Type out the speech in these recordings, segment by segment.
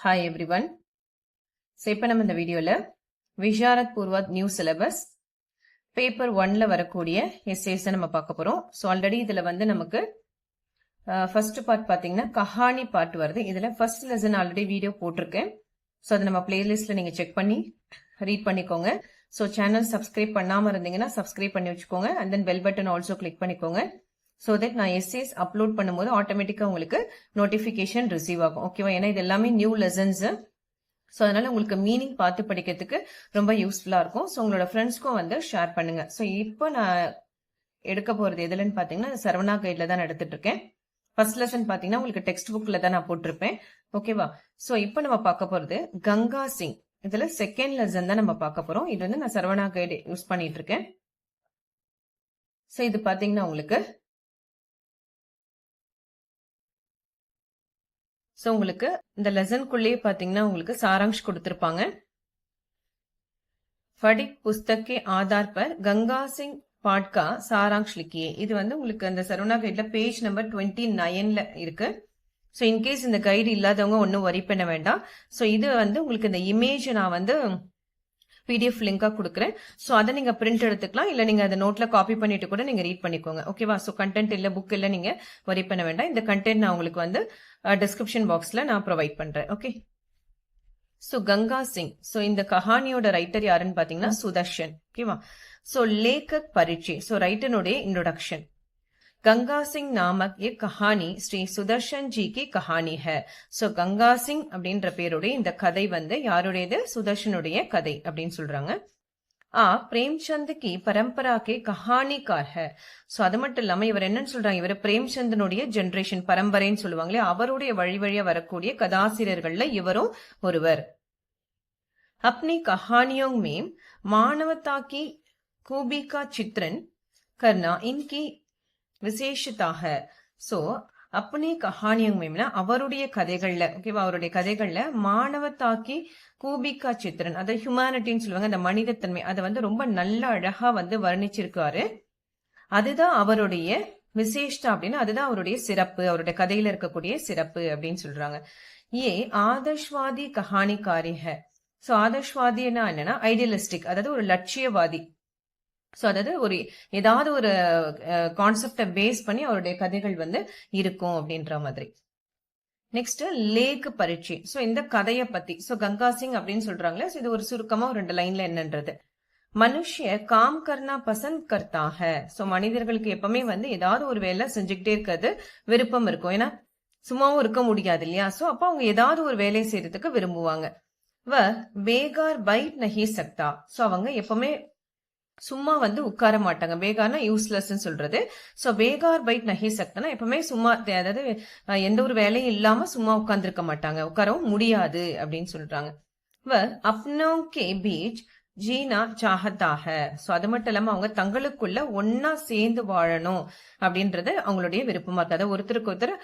Hi everyone. So இப்போ நம்ம இந்த வீடியோவில் Visharad Purvardh new syllabus paper 1ல் வரக்கூடிய எஸ்ஏஸை நம்ம பார்க்க போகிறோம். ஸோ ஆல்ரெடி இதில் வந்து நமக்கு ஃபர்ஸ்ட் பார்ட் பார்த்தீங்கன்னா கஹானி பார்ட் வருது. இதில் ஃபர்ஸ்ட் லெசன் ஆல்ரெடி வீடியோ போட்டிருக்கேன். ஸோ அதை நம்ம பிளேலிஸ்ட்டில் நீங்கள் செக் பண்ணி ரீட் பண்ணிக்கோங்க. ஸோ சேனல் சப்ஸ்கிரைப் பண்ணாமல் இருந்தீங்கன்னா சப்ஸ்கிரைப் பண்ணி வச்சுக்கோங்க. And then bell button also click பண்ணிக்கோங்க. ஸோ தட் நான் எஸ்ஏஸ் அப்லோட் பண்ணும்போது ஆட்டோமேட்டிக்காக உங்களுக்கு நோட்டிஃபிகேஷன் ரிசீவ் ஆகும். ஓகேவா? ஏன்னா இது எல்லாமே நியூ லெசன்ஸ். ஸோ அதனால உங்களுக்கு மீனிங் பார்த்து படிக்கிறதுக்கு ரொம்ப யூஸ்ஃபுல்லாக இருக்கும். ஸோ உங்களோட ஃப்ரெண்ட்ஸ்க்கும் வந்து ஷேர் பண்ணுங்க. ஸோ இப்போ நான் எடுக்க போகிறது எதுலன்னு பார்த்தீங்கன்னா சரவணா கைடில் தான் எடுத்துட்டு இருக்கேன். ஃபர்ஸ்ட் லெசன் பார்த்தீங்கன்னா உங்களுக்கு டெக்ஸ்ட் புக்கில் தான் நான் போட்டிருப்பேன். ஓகேவா? ஸோ இப்போ நம்ம பார்க்க போகிறது கங்கா சிங். இதில் செகண்ட் லெசன் தான் நம்ம பார்க்க போகிறோம். இது வந்து நான் சரவணா கைடு யூஸ் பண்ணிட்டு இருக்கேன். ஸோ இது பார்த்தீங்கன்னா உங்களுக்கு ஸோ உங்களுக்கு இந்த லெசனுக்குள்ளேயே பார்த்தீங்கன்னா உங்களுக்கு சாராங்ஷ் கொடுத்துருப்பாங்க. ஃபடிக் புஸ்தகே ஆதார் பர் கங்கா சிங் பாட்கா சாராங்ஷ் லிக்கியே. இது வந்து உங்களுக்கு அந்த சரவணா கைட்ல பேஜ் நம்பர் 29ல இருக்கு. ஸோ இன்கேஸ் இந்த கைடு இல்லாதவங்க ஒன்றும் வரி பண்ண வேண்டாம். ஸோ இது வந்து உங்களுக்கு இந்த இமேஜ் நான் வந்து பிடிஎஃப் லிங்கா கொடுக்குறேன். ஸோ அதை நீங்க பிரிண்ட் எடுத்துக்கலாம், இல்லை நீங்க அதை நோட்ல காப்பி பண்ணிட்டு கூட நீங்க ரீட் பண்ணிக்கோங்க. ஓகேவா? ஸோ கண்டென்ட் இல்லை, புக் இல்லை, நீங்க வரி பண்ண வேண்டாம். இந்த கண்டென்ட் நான் உங்களுக்கு வந்து டிஸ்கிரிப்ஷன் பாக்ஸ்ல நான் ப்ரொவைட் பண்றேன். Okay. So Ganga Singh. So இந்த கஹானியோட ரைட்டர் யாருன்னு பாத்தீங்கன்னா சுதர்ஷன். ஓகேவா? ஸோ லேखक परिचय. ஸோ ரைட்டனுடைய இன்ட்ரோடக்ஷன். गंगा सिंह नामक ये कहानी ஸ்ரீ சுதர்ஷன் ஜி की कहानी है. சோ கங்கா சிங் அப்படின்ற பேருடைய இந்த கதை வந்து யாருடையது? சுதர்ஷனுடைய கதை அப்படின்னு சொல்றாங்க. பிரேம்சந்த் கி பரம்பரா கே கஹானிக்கார் ஹை. சோ அது மட்டும் இல்லாம இவர் என்னன்னு சொல்றாங்க, இவர் பிரேம்சந்தனுடைய ஜெனரேஷன் பரம்பரைன்னு சொல்லுவாங்களே, அவருடைய வழி வழியா வரக்கூடிய கதாசிரியர்கள்ல இவரும் ஒருவர். अपनी कहानियों में मानवता की खूबी का चित्रण करना इनकी விசேஷதாக. சோ அப்பனே கஹானியம்னா அவருடைய கதைகள்ல, ஓகேவா, அவருடைய கதைகள்ல மாணவத்தாக்கி கூபிகா சித்திரன், அதை ஹியூமானிட்டின்னு சொல்லுவாங்க, அந்த மனிதத்தன்மை, அதை வந்து ரொம்ப நல்ல அழகா வந்து வர்ணிச்சிருக்காரு. அதுதான் அவருடைய விசேஷா அப்படின்னு, அதுதான் அவருடைய சிறப்பு, அவருடைய கதையில இருக்கக்கூடிய சிறப்பு அப்படின்னு சொல்றாங்க. ஏ ஆதர்ஷ்வாதி கஹானிக்காரி ஹை. சோ ஆதர்ஷ்வாதினா என்னன்னா ஐடியலிஸ்டிக், அதாவது ஒரு லட்சியவாதி. சோ அதாவது ஒரு ஏதாவது ஒரு கான்செப்டை பேஸ் பண்ணி அவருடைய கதைகள் வந்து இருக்கும் அப்படின்ற மாதிரி. நெக்ஸ்ட் லேக் பரீட்சை. சோ இந்த கதையை பத்தி, சோ கங்கா சிங் அப்படின்னு சொல்றாங்களே, இது ஒரு சுருக்கமா ஒரு 2 லைன்ல என்னன்றது. மனுஷ காம் கர்னா பசந்த் கர்த்தா ஹை. சோ மனிதர்களுக்கு எப்பவுமே வந்து ஏதாவது ஒரு வேலை செஞ்சுக்கிட்டே இருக்கிறது விருப்பம் இருக்கும். ஏன்னா சும்மாவும் இருக்க முடியாது இல்லையா? சோ அப்ப அவங்க ஏதாவது ஒரு வேலையை செய்யறதுக்கு விரும்புவாங்க. பேகார் பைட் நஹி சக்தா. சோ அவங்க எப்பவுமே சும்மா வந்து உட்கார மாட்டாங்க. பேகார்னா யூஸ்லெஸ் சொல்றது. சோ பேகார் பைட் நஹி சக்தனா எப்பவுமே சும்மா, அதாவது எந்த ஒரு வேலையும் இல்லாம சும்மா உட்கார்ந்துருக்க மாட்டாங்க, உட்காரவும் முடியாது அப்படின்னு சொல்றாங்க. அப்னோ கே பீச் ஜீனா சாஹத்தாக. சோ அது மட்டும் இல்லாம அவங்க தங்களுக்குள்ள ஒன்னா சேர்ந்து வாழணும் அப்படின்றது அவங்களுடைய விருப்பமா இருக்கு. அதாவது ஒருத்தருக்கு ஒருத்தர்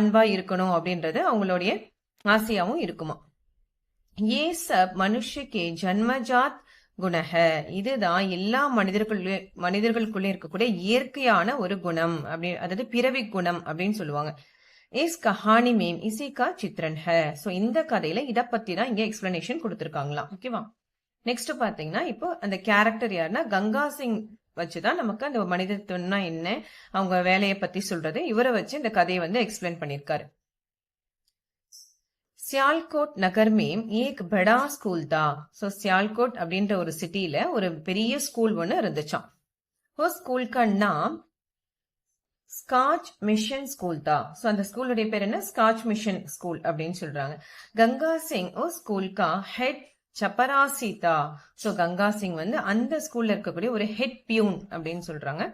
அன்பா இருக்கணும் அப்படின்றது அவங்களுடைய ஆசையாவும் இருக்குமா. ஏ சப் மனுஷக்கே ஜன்மஜாத் குணஹ. இதுதான் எல்லா மனிதர்களுக்குள்ளே இருக்கக்கூடிய இயற்கையான ஒரு குணம், அப்படி அதாவது பிறவி குணம் அப்படின்னு சொல்லுவாங்க. இஸ் கஹானி மேம் இசி கா சித்ரன் ஹை. சோ இந்த கதையில இத பத்தி தான் இங்க எக்ஸ்பிளனேஷன் கொடுத்திருக்காங்களாம். ஓகேவா? நெக்ஸ்ட் பாத்தீங்கன்னா இப்போ அந்த கேரக்டர் யாருன்னா கங்கா சிங் வச்சுதான் நமக்கு அந்த மனிதத்துவம்னா என்ன, அவங்க வேலையை பத்தி சொல்றது, இவரை வச்சு இந்த கதையை வந்து எக்ஸ்பிளைன் பண்ணிருக்காரு. சியால்கோட் நகர் மேம் ஏக் படா ஸ்கூல் தான். ஸோ சியால்கோட் அப்படின்ற ஒரு சிட்டியில ஒரு பெரிய ஸ்கூல் ஒன்று இருந்துச்சாம். ஓ ஸ்கூல் கா நாம் ஸ்காட்ச் மிஷன் ஸ்கூல் தான். ஸோ அந்த ஸ்கூலுடைய பேர் என்ன? ஸ்காட்ச் மிஷன் ஸ்கூல் அப்படின்னு சொல்றாங்க. கங்கா சிங் ஓ ஸ்கூல் கா ஹெட் சப்பராசி தா. ஸோ கங்கா சிங் வந்து அந்த ஸ்கூல்ல இருக்கக்கூடிய ஒரு ஹெட் பியூன் அப்படின்னு சொல்றாங்க.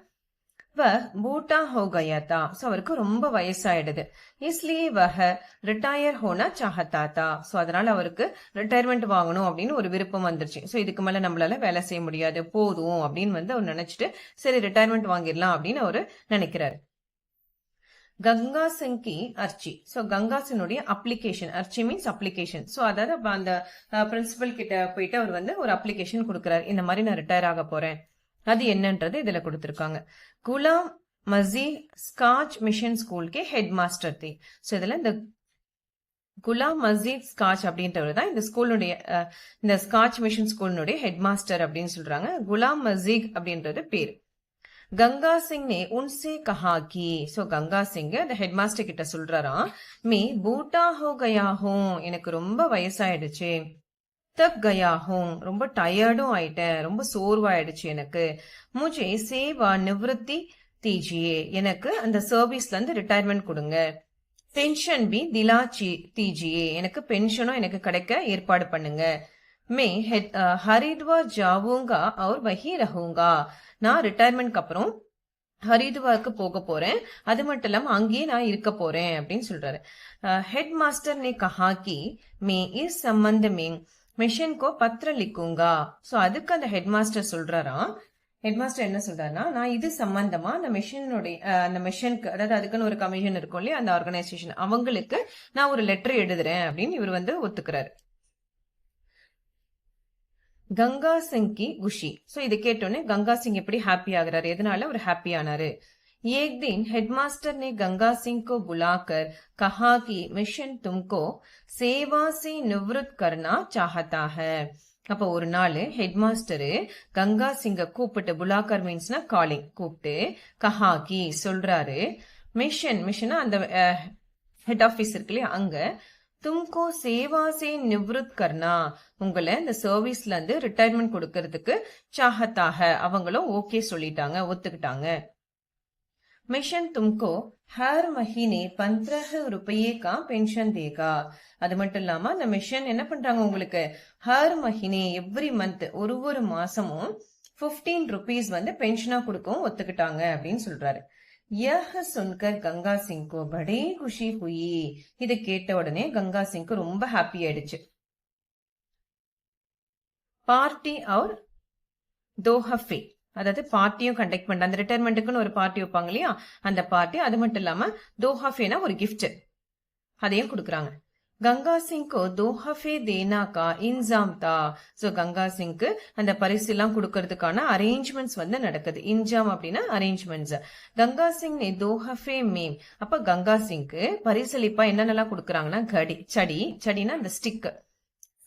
பூட்டா ஹோ கயா தா. சோ அவருக்கு ரொம்ப வயசாயிடுது. இஸ்லியே வஹ ரிட்டையர் ஹோனா சாஹத்தா தா. சோ அதனால அவருக்கு ரிட்டையர்மெண்ட் வாங்கணும் அப்படின்னு ஒரு விருப்பம் வந்துருச்சு. சோ இதுக்கு மேல நம்மளால வேலை செய்ய முடியாது, போதும் அப்படின்னு வந்து அவர் நினைச்சிட்டு சரி ரிட்டையர்மெண்ட் வாங்கிடலாம் அப்படின்னு அவரு நினைக்கிறாரு. கங்கா சிங் கி அர்ச்சி. சோ கங்கா சிங்குடைய அப்ளிகேஷன், அர்ச்சி மீன்ஸ் அப்ளிகேஷன். சோ அதாவது அந்த பிரின்சிபல் கிட்ட போயிட்டு அவர் வந்து ஒரு அப்ளிகேஷன் கொடுக்கிறாரு, இந்த மாதிரி நான் ரிட்டையர் ஆக போறேன். அது என்னன்றது இதுல கொடுத்திருக்காங்க. Ghulam Majeed Scotch mission school கே ஹெட் மாஸ்டர் தி. சோ இதுல இந்த குலாம் மஸ்ஜித் ஸ்காட்ச் அப்படின்றவர் தான் இந்த ஸ்கூலுடைய இந்த ஸ்காட்ச் மிஷன் ஸ்கூலினுடைய ஹெட் மாஸ்டர் அப்படின்னு சொல்றாங்க. குலாம் மஸ்ஜித் அப்படின்றது பேர். கங்கா சிங் நே உன்சே கஹா கி, சோ கங்கா சிங் அந்த ஹெட் மாஸ்டர் கிட்ட சொல்றாராம், மே பூட்டா ஹோ கயா ஹூம், எனக்கு ரொம்ப வயசாயிடுச்சு. தக் கயா ஹூம், ரொம்ப டயர்டும் ஆயிட்டேன், ரொம்ப சோர்வாயிடுச்சு எனக்கு. முஜே சேவா நிவர்த்தி தீஜியே, எனக்கு அந்த சர்வீஸ்ல இருந்து ரிட்டையர்மெண்ட் கொடுங்க. பென்ஷன் பி திலா தீஜியே, எனக்கு பென்ஷனும் எனக்கு கிடைக்க ஏற்பாடு பண்ணுங்க. மே ஹரித்வார் ஜாவூங்கா और वही रहूंगा, நான் ரிட்டையர்மெண்ட்க்கு அப்புறம் ஹரித்வாருக்கு போக போறேன், அது மட்டும் இல்லாம அங்கேயே நான் இருக்க போறேன் அப்படின்னு சொல்றாரு. ஹெட் மாஸ்டர் ने कहा कि मैं इस संबंध में मिशन को पत्र लिखूंगा, சோ அதுக்கு அந்த ஹெட் மாஸ்டர் சொல்றாராம். ஹெட் மாஸ்டர் என்ன சொல்றாருன்னா, நான் இது சம்பந்தமா அந்த மிஷனுடைய அந்த மிஷனுக்கு, அதாவது அதுக்குன்னு ஒரு கமிஷன் இருக்கும் இல்லையா அந்த ஆர்கனைசேஷன், அவங்களுக்கு நான் ஒரு லெட்டர் எழுதுறேன் அப்படின்னு இவர் வந்து ஒத்துக்கிறாரு. கங்கா சிங் கி குஷி, சோ இதை கேட்டோன்னே கங்கா சிங் எப்படி ஹாப்பி ஆகுறாரு, எதனால ஒரு ஹாப்பி ஆனாரு. एक दिन हेडमास्टर ने गंगा सिंह को बुलाकर कहा कि मिशन तुमको सेवा से निवृत्त करना चाहता है. அப்ப ஒரு நாள் ஹெட் மாஸ்டரு கங்கா சிங்க கூப்பிட்டு, புலாக்கர் மீன்ஸ்னா காலிங், கூப்பிட்டு கஹாகி சொல்றாரு, மிஷனா அந்த ஹெட் ஆபீஸ் இருக்கு இல்லையா அங்க, தும்கோ சேவா சே நிவృத் கர்னா, உங்களை இந்த சர்வீஸ்ல இருந்து ரிட்டையர்மெண்ட் கொடுக்கறதுக்கு சாஹத்தாக, அவங்களும் ஓகே சொல்லிட்டாங்க, ஒத்துக்கிட்டாங்க. मिशन तुमको हर महीने 15 रुपये का पेंशन देगा, அது மட்டும் இல்லாம அந்த மிஷன் என்ன பண்றாங்க, உங்களுக்கு ஹர் மஹினே எவ்ரி மந்த் ஒரு மாசமும் 15 rupees வந்து பென்ஷனா கொடுக்கவும் ஒத்துக்கிட்டாங்க அப்படின்னு சொல்றாரு. யஹ் சுன்கர் கங்கா சிங் கோ படே குஷி ஹுயி, இதை கேட்ட உடனே கங்கா சிங்க்கு ரொம்ப ஹாப்பி ஆயிடுச்சு. பார்ட்டி और தோஹஃபே, அதாவது பார்ட்டியும் கண்டக்ட் பண்ண, அந்த ரிட்டையர்மெண்ட்டுக்குன்னு ஒரு பார்ட்டி வைப்பாங்க இல்லையா அந்த பார்ட்டி, அது மட்டும் இல்லாம தோஹஃபேனா ஒரு கிஃப்ட் அதையும் கொடுக்குறாங்க. கங்கா சிங்க்கு தோஹஃபே தேனா கா இன்சாம் தா, சோ கங்கா சிங்க்கு அந்த பரிசு எல்லாம் கொடுக்கறதுக்கான அரேஞ்ச்மெண்ட்ஸ் வந்து நடக்குது. இன்ஜாம் அப்படின்னா அரேஞ்ச்மெண்ட்ஸ். கங்கா சிங் நே தோஹஃபே மேம், அப்ப கங்கா சிங்க்கு பரிசளிப்பா என்னென்னலாம் கொடுக்குறாங்கன்னா, சடினா அந்த ஸ்டிக்,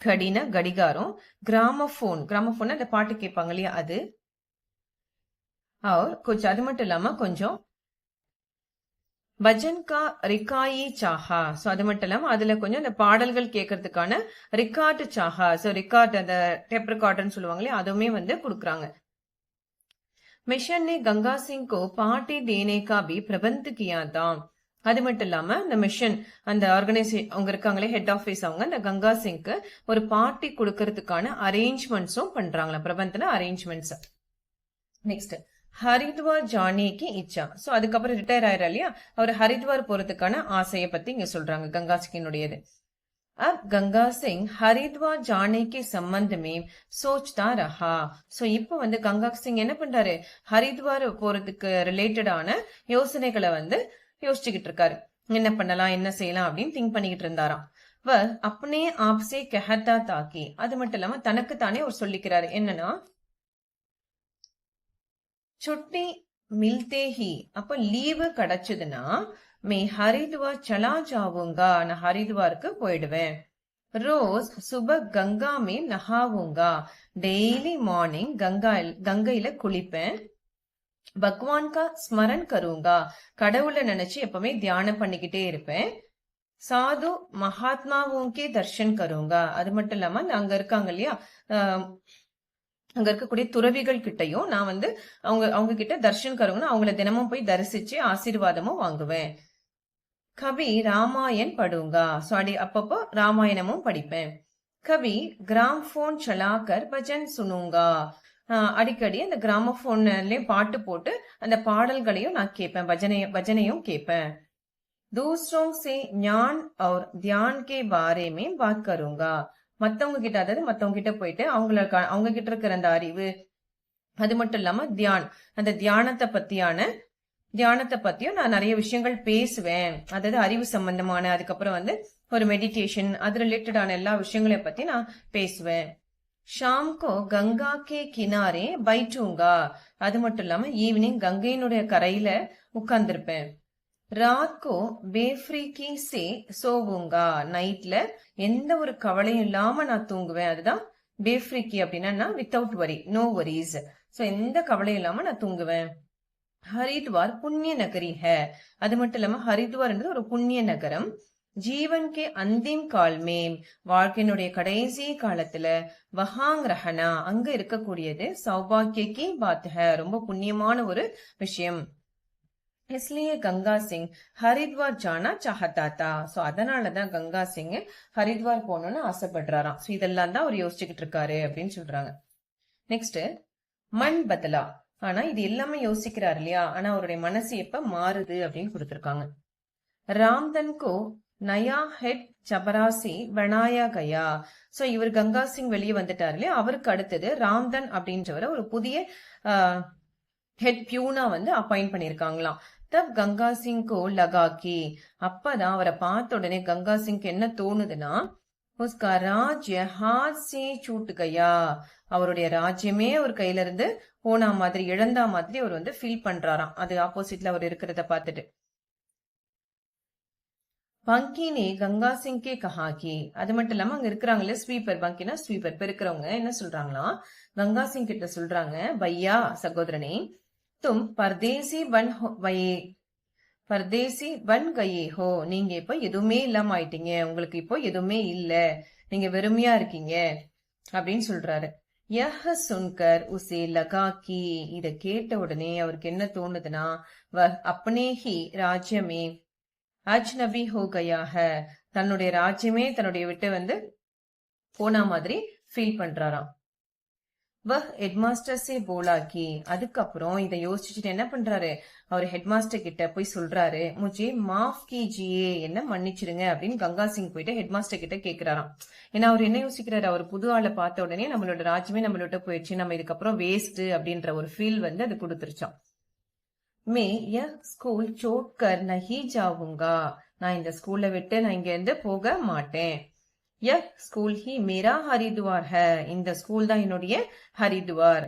கடினா கடிகாரம், கிராமபோன் அந்த பாட்டு கேட்பாங்க இல்லையா அது, கொஞ்சம் அது மட்டும் இல்லாம கொஞ்சம் பஜன் கா ரிகாயி சாஹா, சோ அது மட்டும் இல்லாம அதுல கொஞ்சம் அந்த பாடல்கள் கேட்கறதுக்கான ரிகார்டு சாஹா, சோ ரிகார்டு அந்த டேப் ரெக்கார்டர்னு சொல்லுவாங்க இல்லையா அதுவுமே வந்து கொடுக்குறாங்க. மிஷன் ने गंगा सिंह को पार्टी देने का भी प्रबंध किया था, அது மட்டும் இல்லாம இந்த மிஷன் அந்த ஆர்கனைசேஷன் அவங்க இருக்காங்களே ஹெட் ஆபீஸ், அவங்க அந்த கங்கா சிங்க்கு ஒரு பார்ட்டி கொடுக்கறதுக்கான அரேஞ்ச்மெண்ட்ஸும் பண்றாங்களா, பிரபந்தன அரேஞ்ச்மெண்ட்ஸ். நெக்ஸ்ட் ஹரித்வார் ஜானேக்கு இச்சா, சோ அதுக்கப்புறம் ரிட்டையர் ஆயிரா இல்லையா, அவர் ஹரித்வார் போறதுக்கான ஆசையை பத்தி இங்க சொல்றாங்க கங்கா சிங்கினுடையது. अब गंगा सिंह हरिद्वार जाने के संबंध में सोचता रहा, சோ இப்போ வந்து கங்கா சிங் என்ன பண்றாரு, ஹரித்வார் போறதுக்கு ரிலேட்டடான யோசனைகளை வந்து யோசிச்சுக்கிட்டு இருக்காரு, என்ன பண்ணலாம் என்ன செய்யலாம் அப்படின்னு திங்க் பண்ணிக்கிட்டு இருந்தாராம். வ अपने आप से कहता था कि, அது மட்டும் இல்லாம தனக்கு தானே அவர் சொல்லிக்கிறாரு, என்னன்னா छुट्टी मिलते ही, அப்ப லீவு கிடைச்சதுன்னா मैं हरिद्वार चला जाऊंगा, நான் ஹரித்வாருக்கு போயிடுவேன். ரோஸ் சுப கங்கா में नहाऊंगा, டெய்லி மார்னிங் கங்கையில குளிப்பேன். பகவான் கா ஸ்மரன் கருங்கா, கடவுளை நினைச்சு எப்பவுமே தியானம் பண்ணிக்கிட்டே இருப்பேன். சாது மகாத்மாவுக்கே தர்ஷன் கருங்கா, அது மட்டும் இல்லாம அங்க இருக்காங்க இல்லையா அங்க இருக்கக்கூடிய துறவிகள் கிட்டையும் நான் வந்து அவங்க கிட்ட தர்ஷன் கருங்கன்னா அவங்கள தினமும் போய் தரிசிச்சு ஆசீர்வாதமும் வாங்குவேன். கவி ராமாயண் படுங்கா, சோ அப்பப்போ ராமாயணமும் படிப்பேன். கவி கிராமபோன் சலாக்கர் பஜன் சுனுங்கா, அடிக்கடி அந்த கிராமபோன்லயும் பாட்டு போட்டு அந்த பாடல்களையும் நான் கேட்பேன், பஜனையும் கேட்பேன். दूसरों से ज्ञान और ध्यान के बारे में बात करूंगा, மத்தவங்க கிட்ட, அதாவது மத்தவங்க கிட்ட போயிட்டு அவங்க கிட்ட இருக்கிற அந்த அறிவு, அது மட்டும் இல்லாம அந்த தியானத்தை பத்தியும் நான் நிறைய விஷயங்கள் பேசுவேன், அதாவது அறிவு சம்பந்தமான, அதுக்கப்புறம் வந்து ஒரு மெடிடேஷன் அது ரிலேட்டடான எல்லா விஷயங்களை பத்தி நான் பேசுவேன். ஷாம் கோ கங்கா கே கினாரே பைட்டூங்கா, அது மட்டும் இல்லாம ஈவினிங் கங்கையினுடைய கரையில உட்கார்ந்துருப்பேன். ராத் கோ பேஃப்ரீக்கி சே சோவுங்கா, நைட்ல எந்த ஒரு கவலையும் இல்லாம நான் தூங்குவேன். அதுதான் பேஃப்ரீக்கி அப்படின்னா வித்தவுட் வரி, நோ வரிஸ். சோ எந்த கவலையும் இல்லாம நான் தூங்குவேன். ஹரித்வார் புண்ணிய நகரி ஹே, அது மட்டும் இல்லாம ஹரித்வார்ன்றது ஒரு புண்ணிய நகரம். ஜீவன் கே அந்திம் கால் மேம், வாழ்க்கையினுடைய கடைசி காலத்துல வஹாங் ரஹனா, அங்க இருக்கக்கூடியது சௌபாக்கிய கி பாத் ஹை, ரொம்ப புண்ணியமான ஒரு விஷயம். इसलिए கங்கா சிங் ஹரித்வார் ஜானா சாஹத்தா தா. சோ அதனாலதான் கங்கா சிங் ஹரித்வார் போகணும்னு ஆசைப்படுறாராம். சோ இதெல்லாம் தான் அவர் யோசிச்சுக்கிட்டு இருக்காரு அப்படின்னு சொல்றாங்க. நெக்ஸ்ட் மண் பதலா, ஆனா இது எல்லாமே யோசிக்கிறாரு இல்லையா, ஆனா அவருடைய மனசு எப்ப மாறுது அப்படின்னு கொடுத்திருக்காங்க. ராம்தன் கோ நயா ஹெட் சபராசி பனாயா கயா. சோ இவர் கங்கா சிங் வெளியே வந்துட்டாரு இல்லையா, அவருக்கு அடுத்தது ராம்தன் அப்படின்றவரை ஒரு புதிய ஹெட் பியூனா வந்து அப்பாயிண்ட் பண்ணிருக்காங்களாம். தப் கங்கா சிங் கோ லகாக்கி, அப்பதான் அவரை பார்த்த உடனே கங்கா சிங்க்கு என்ன தோணுதுன்னா, உஸ்கா ராஜ்ய ஹாத் சே சூட் கயா, அவருடைய ராஜ்யமே ஒரு கையில இருந்து போனா மாதிரி, இழந்தா மாதிரி அவர் வந்து ஃபீல் பண்றாராம். அது ஆப்போசிட்ல அவர் இருக்கிறத பார்த்துட்டு. பங்கி நே கங்கா சிங் கே கஹாக்கி, அது மட்டும் இல்லாம அங்க இருக்கிறாங்களே ஸ்வீப்பர், பங்கினா ஸ்வீப்பர், பெருக்கிறவங்க என்ன சொல்றாங்களா, கங்கா சிங் கிட்ட சொல்றாங்க, பையா சகோதரனே, தும் பர்தேசி பன் கயே ஹோ, நீங்க இப்ப எதுவுமே இல்லாம ஆயிட்டீங்க, உங்களுக்கு இப்போ எதுவுமே இல்ல, நீங்க வெறுமையா இருக்கீங்க அப்படின்னு சொல்றாரு. யஹ் சுன்கர் உசே லகாக்கி, இத கேட்ட உடனே அவருக்கு என்ன தோணுதுன்னா, அப்னே ஹி ராஜ்யமே அஜ்நபி ஹோ கயா ஹை, தன்னுடைய ராஜ்யமே தன்னுடைய விட்டு வந்து போனா மாதிரி ஃபீல் பண்றாராம். வஹ் ஹெட்மாஸ்டர் சே போலாக்கி, அதுக்கப்புறம் இதை யோசிச்சுட்டு என்ன பண்றாரு, அவர் ஹெட்மாஸ்டர் கிட்ட போய் சொல்றாரு, முஜே மாஃப் கீஜியே, என்ன மன்னிச்சிருங்க அப்படின்னு கங்கா சிங் போயிட்டு ஹெட்மாஸ்டர் கிட்ட கேக்குறாராம். ஏன்னா அவர் என்ன யோசிக்கிறாரு, அவர் புது ஆளை பார்த்த உடனே நம்மளோட ராஜ்யமே நம்மளோட போயிடுச்சு, நம்ம இதுக்கப்புறம் வேஸ்ட் அப்படின்ற ஒரு ஃபீல் வந்து அது கொடுத்துருச்சான். மே ய ஸ்கூல் சோட்கர் நஹி ஜாவுங்கா, நான் இந்த ஸ்கூல்ல விட்டு நான் இங்க இருந்து போக மாட்டேன். ய school he Mera Haridwar high, இந்த ஸ்கூல் தான் என்னுடைய ஹரித்வார்,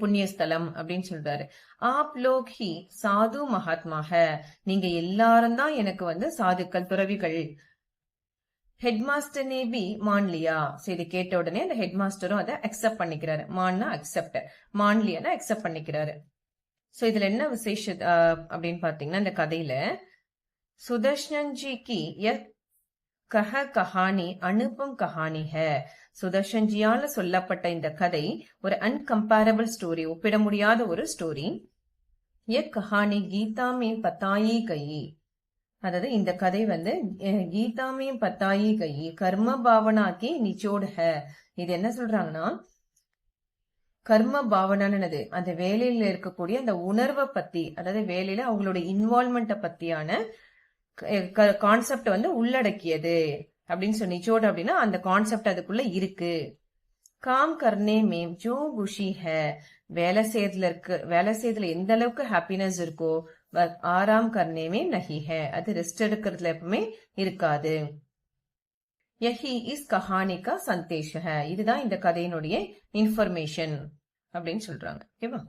புண்ணிய ஸ்தலம் அப்படின்னு சொல்றாரு. ஆப் லோக் ஹி சாது மகாத்மா ஹை, நீங்க எல்லாரும் தான் எனக்கு வந்து சாதுக்கள், துறவிகள். ஹெட்மாஸ்டர் நே பி மான்லியா, சரி கேட்ட உடனே அந்த ஹெட்மாஸ்டரும் அதை அக்செப்ட் பண்ணிக்கிறாரு. மான்னா அக்செப்ட், மான்லியானா அக்செப்ட் பண்ணிக்கிறாரு. சோ இதுல என்ன விசேஷ அப்படின்னு பாத்தீங்கன்னா, இந்த கதையில சுதர்ஷன் ஜி கி கஹ கஹானி அனுபம் கஹானி ஹை, சுதர்ஷன் ஜியால சொல்லப்பட்ட இந்த கதை ஒரு அன்கம்பேரபிள் ஸ்டோரி, ஒப்பிட முடியாத ஒரு ஸ்டோரி. ய கஹானி கீதா மே பத்தாயி கயி, அதாவது இந்த கதை வந்து கீதா மே பத்தாயி கயி கர்ம பாவனா கி நிச்சோட் ஹை. இது என்ன சொல்றாங்கன்னா, கர்ம பாவனானது அந்த வேலையில இருக்கக்கூடிய அந்த உணர்வை பத்தி, அதாவது வேலையில அவங்களோட இன்வால்மெண்ட பத்தியான கான்செப்ட் வந்து உள்ளடக்கியது அப்படின்னு சொல்லி, நிச்சோட் அப்படின்னா அந்த கான்செப்ட் அதுக்குள்ள இருக்கு. காம் கர்னே மேம் ஜோ குஷி ஹை, வேலை செய்யறதுல எந்த அளவுக்கு ஹாப்பினஸ் இருக்கோ, ஆராம் கர்னே மே நஹி ஹை, அது ரெஸ்ட் எடுக்கிறதுல எப்பவுமே இருக்காது. யஹி இஸ் கஹானி கா சந்தேஷ் ஹை, இதுதான் இந்த கதையினுடைய இன்ஃபர்மேஷன் அப்படின்னு சொல்றாங்க. ஓகேவா?